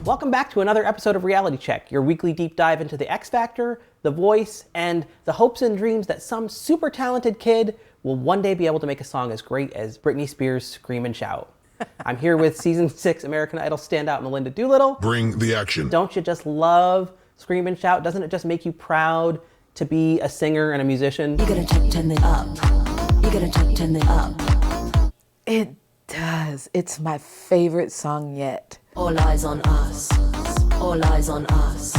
Welcome back to another episode of Reality Check, your weekly deep dive into the X Factor, The Voice, and the hopes and dreams that some super talented kid will one day be able to make a song as great as Britney Spears' Scream and Shout. I'm here with season 6 American Idol standout Melinda Doolittle. Bring the action. Don't you just love Scream and Shout? Doesn't it just make you proud to be a singer and a musician? You gotta turn it up. You gotta turn it up. It does. It's my favorite song yet. All eyes on us. All eyes on us.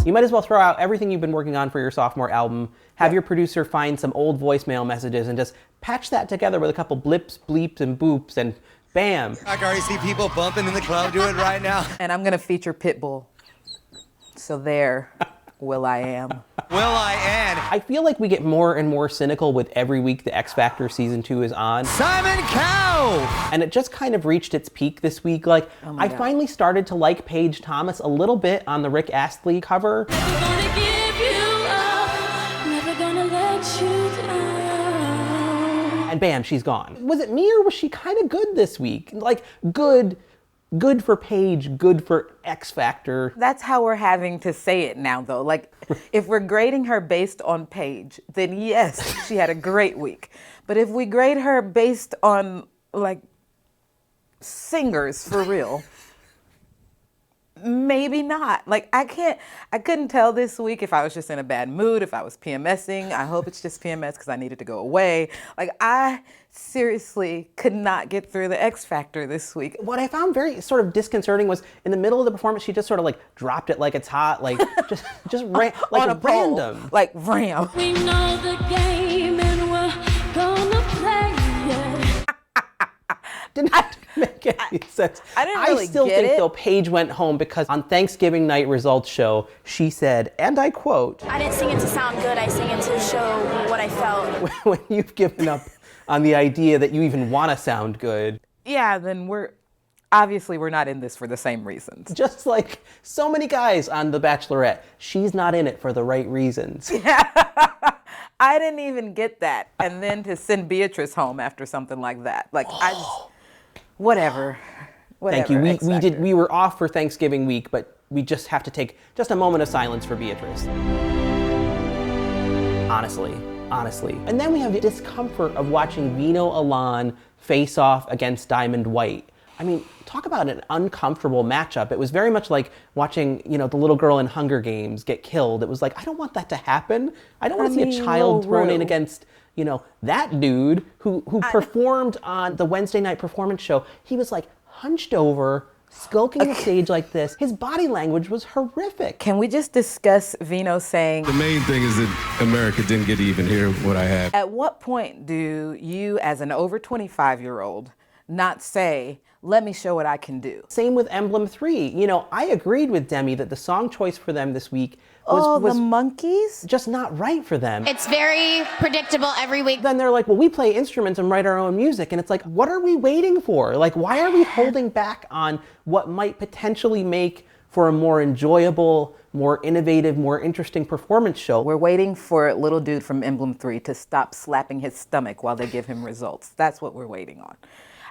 You might as well throw out everything you've been working on for your sophomore album, have your producer find some old voicemail messages and just patch that together with a couple blips, bleeps, and boops, and bam. I can already see people bumping in the club doing it right now. And I'm gonna feature Pitbull. So there, Will I Am. Will I Am. I feel like we get more and more cynical with every week the X Factor season 2 is on. Simon Cowell. And it just kind of reached its peak this week. Like, I finally started to like Paige Thomas a little bit on the Rick Astley cover. Never gonna give you up, never gonna let you down. And bam, she's gone. Was it me or was she kind of good this week? Like, good for Paige, good for X Factor. That's how we're having to say it now, though. Like, if we're grading her based on Paige, then yes, she had a great week. But if we grade her based on, like, singers for real, maybe not. Like, I couldn't tell this week if I was just in a bad mood, if I was PMSing. I hope it's just PMS because I needed to go away. Like, I seriously could not get through the X Factor this week. What I found very sort of disconcerting was in the middle of the performance, she just sort of like dropped it like it's hot, like just ran, like on a pole, random. like ram. We know the game and we're gonna play it. Didn't make any sense. I didn't really still get think it. though Paige went home because on Thanksgiving night results show, she said, and I quote, I didn't sing it to sound good, I sang it to show what I felt. when you've given up on the idea that you even want to sound good. Yeah, then we're not in this for the same reasons. Just like so many guys on The Bachelorette, she's not in it for the right reasons. I didn't even get that. And then to send Beatrice home after something like that. Like, whatever. Thank you. X Factor. We were off for Thanksgiving week, but we just have to take just a moment of silence for Beatrice. Honestly. And then we have the discomfort of watching Vino Alon face off against Diamond White. I mean, talk about an uncomfortable matchup. It was very much like watching, the little girl in Hunger Games get killed. It was like, I don't want that to happen. I don't want to see a child thrown in against, that dude who performed on the Wednesday night performance show. He was like hunched over, skulking the stage like this. His body language was horrific. Can we just discuss Vino saying, The main thing is that America didn't get to even hear what I had. at what point do you, as an over 25-year-old, not say, let me show what I can do? Same with Emblem 3. I agreed with Demi that the song choice for them this week was the monkeys? just not right for them. It's very predictable every week. Then they're like, well, we play instruments and write our own music. And it's like, what are we waiting for? Like, why are we holding back on what might potentially make for a more enjoyable, more innovative, more interesting performance show? We're waiting for little dude from Emblem 3 to stop slapping his stomach while they give him results. That's what we're waiting on.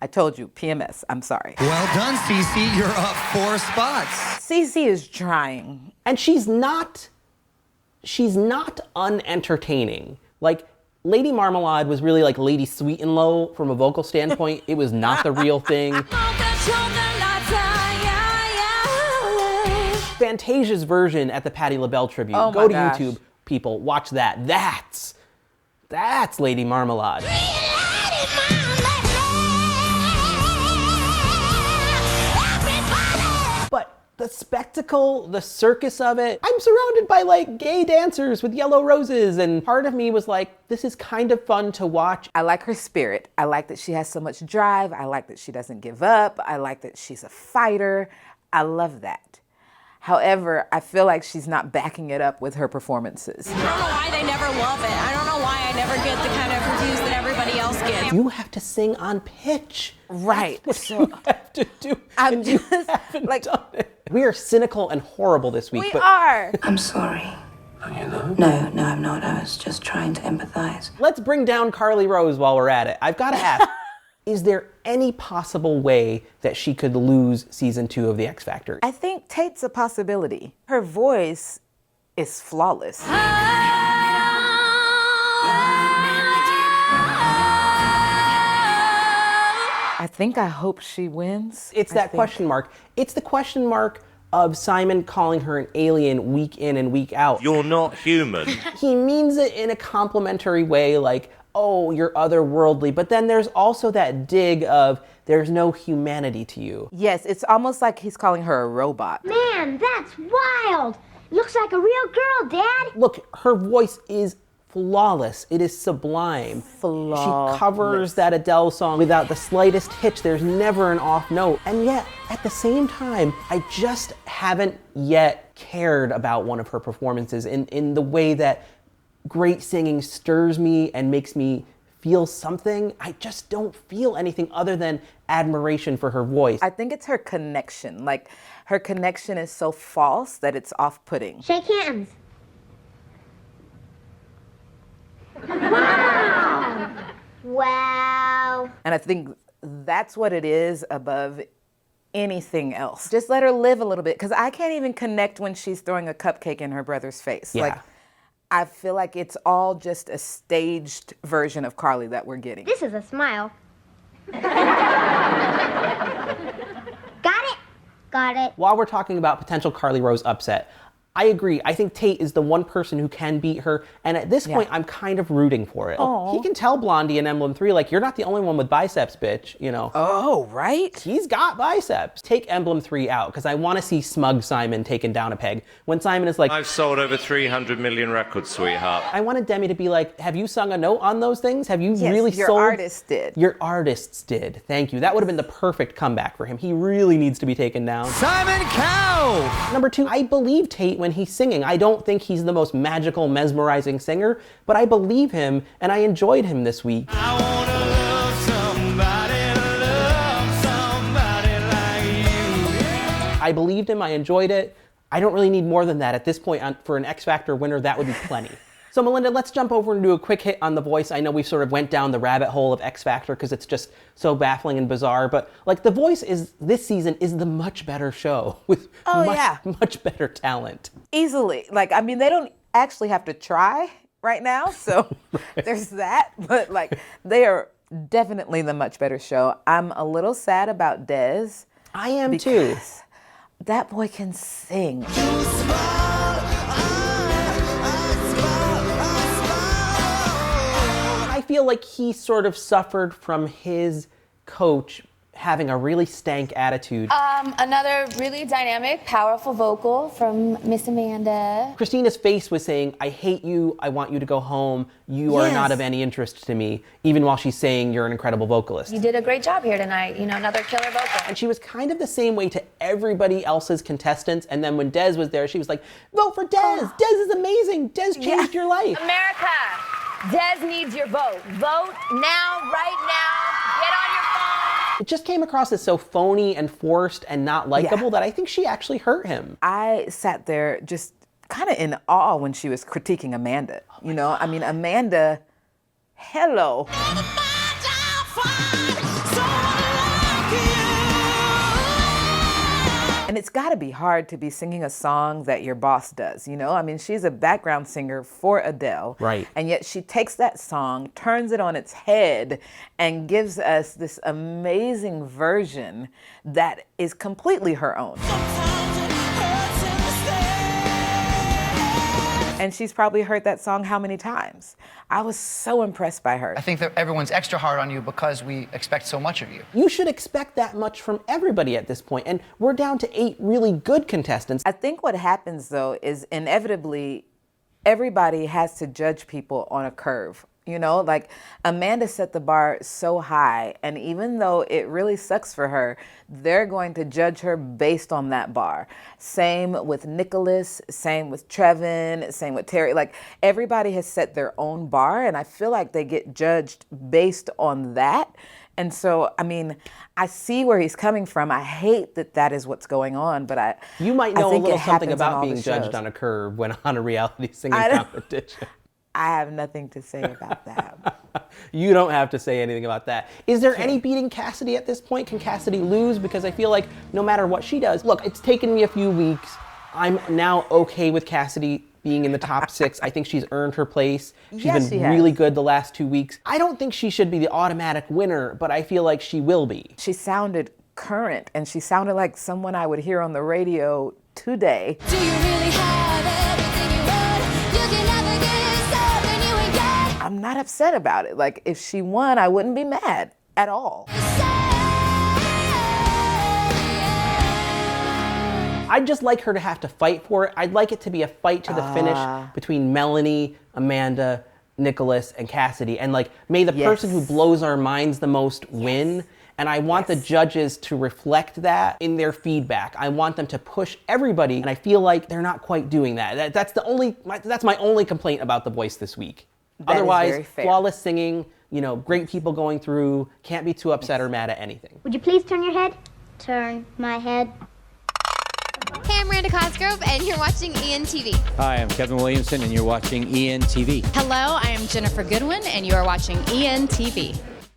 I told you, PMS, I'm sorry. Well done, Cece. You're up 4 spots. Cece is trying. And she's not unentertaining. Like, Lady Marmalade was really like Lady Sweet and Low from a vocal standpoint. It was not the real thing. Fantasia's version at the Patti LaBelle tribute. Oh Go to my gosh. YouTube, people. Watch that. That's Lady Marmalade. But the spectacle, the circus of it, I'm surrounded by like gay dancers with yellow roses, and part of me was like, this is kind of fun to watch. I like her spirit. I like that she has so much drive. I like that she doesn't give up. I like that she's a fighter. I love that. However, I feel like she's not backing it up with her performances. I don't know why they never love it. I don't know why I never get the kind of reviews that everybody else gets. You have to sing on pitch. Right. That's what you have to do. I'm and you just, haven't like- done it. We are cynical and horrible this week. We are. I'm sorry. Are you not? No, I'm not. I was just trying to empathize. Let's bring down Carly Rose while we're at it. I've got to ask, Is there any possible way that she could lose season 2 of The X Factor? I think Tate's a possibility. Her voice is flawless. I hope she wins. It's that question mark. It's the question mark of Simon calling her an alien week in and week out. You're not human. He means it in a complimentary way, like, oh, you're otherworldly. But then there's also that dig of there's no humanity to you. Yes, it's almost like he's calling her a robot. Man, that's wild. Looks like a real girl, Dad. Look, her voice is flawless. It is sublime. Flawless. She covers that Adele song without the slightest hitch. There's never an off note. And yet, at the same time, I just haven't yet cared about one of her performances in the way that great singing stirs me and makes me feel something. I just don't feel anything other than admiration for her voice. I think it's her connection. Like, her connection is so false that it's off-putting. Shake hands. Wow. Wow. And I think that's what it is above anything else. Just let her live a little bit, because I can't even connect when she's throwing a cupcake in her brother's face. Yeah. Like, I feel like it's all just a staged version of Carly that we're getting. This is a smile. Got it? Got it. While we're talking about potential Carly Rose upset, I agree. I think Tate is the one person who can beat her, and at this point, I'm kind of rooting for it. Aw. He can tell Blondie in Emblem 3, like, you're not the only one with biceps, bitch, you know. Oh, right? He's got biceps. Take Emblem 3 out, because I want to see smug Simon taken down a peg. When Simon is like, I've sold over 300 million records, sweetheart. I wanted Demi to be like, have you sung a note on those things? Have you really your sold? artist did. Your artists did. Thank you. That would have been the perfect comeback for him. He really needs to be taken down. Simon Cowell! Number 2, I believe Tate when he's singing. I don't think he's the most magical, mesmerizing singer, but I believe him, and I enjoyed him this week. I wanna love somebody like you. I believed him, I enjoyed it. I don't really need more than that at this point. For an X Factor winner, that would be plenty. So Melinda, let's jump over and do a quick hit on The Voice. I know we sort of went down the rabbit hole of X Factor because it's just so baffling and bizarre, but like The Voice is, this season, is the much better show with much better talent. Easily. Like, I mean, they don't actually have to try right now, so there's that, but like, they are definitely the much better show. I'm a little sad about Dez. I am too. That boy can sing. I feel like he sort of suffered from his coach having a really stank attitude. Another really dynamic, powerful vocal from Miss Amanda. Christina's face was saying, I hate you, I want you to go home, you are not of any interest to me, even while she's saying you're an incredible vocalist. You did a great job here tonight, you know, another killer vocal. And she was kind of the same way to everybody else's contestants, and then when Des was there, she was like, vote for Des! Des is amazing! Des changed your life! America, Des needs your vote. Vote now, right now, get on your phone. It just came across as so phony and forced and not likable that I think she actually hurt him. I sat there just kind of in awe when she was critiquing Amanda. You know, I mean, Amanda, hello. And it's got to be hard to be singing a song that your boss does, you know? I mean, she's a background singer for Adele. Right. And yet she takes that song, turns it on its head, and gives us this amazing version that is completely her own. And she's probably heard that song how many times? I was so impressed by her. I think that everyone's extra hard on you because we expect so much of you. You should expect that much from everybody at this point, and we're down to 8 really good contestants. I think what happens, though, is inevitably everybody has to judge people on a curve. You know, like Amanda set the bar so high, and even though it really sucks for her, they're going to judge her based on that bar. Same with Nicholas, same with Trevin, same with Terry. Like, everybody has set their own bar, and I feel like they get judged based on that. And so, I mean, I see where he's coming from. I hate that that is what's going on, but You might know a think little it something happens on about all being the judged shows. on a curve when on a reality singing competition. I have nothing to say about that. You don't have to say anything about that. Is there any beating Cassadee at this point? Can Cassadee lose? Because I feel like no matter what she does, look, it's taken me a few weeks. I'm now okay with Cassadee being in the top 6. I think she's earned her place. She's been really good the last 2 weeks. I don't think she should be the automatic winner, but I feel like she will be. She sounded current, and she sounded like someone I would hear on the radio today. Do you really have everything you want? You can never get something you ain't got. I'm not upset about it. Like, if she won, I wouldn't be mad at all. I'd just like her to have to fight for it. I'd like it to be a fight to the finish between Melanie, Amanda, Nicholas, and Cassadee. And like, may the person who blows our minds the most win. And I want the judges to reflect that in their feedback. I want them to push everybody, and I feel like they're not quite doing that. That's my only complaint about The Voice this week. Otherwise, flawless singing, you know, great people going through, can't be too upset or mad at anything. Would you please turn your head? Turn my head. Hey, I'm Miranda Cosgrove, and you're watching ENTV. Hi, I'm Kevin Williamson, and you're watching ENTV. Hello, I am Jennifer Goodwin, and you are watching ENTV.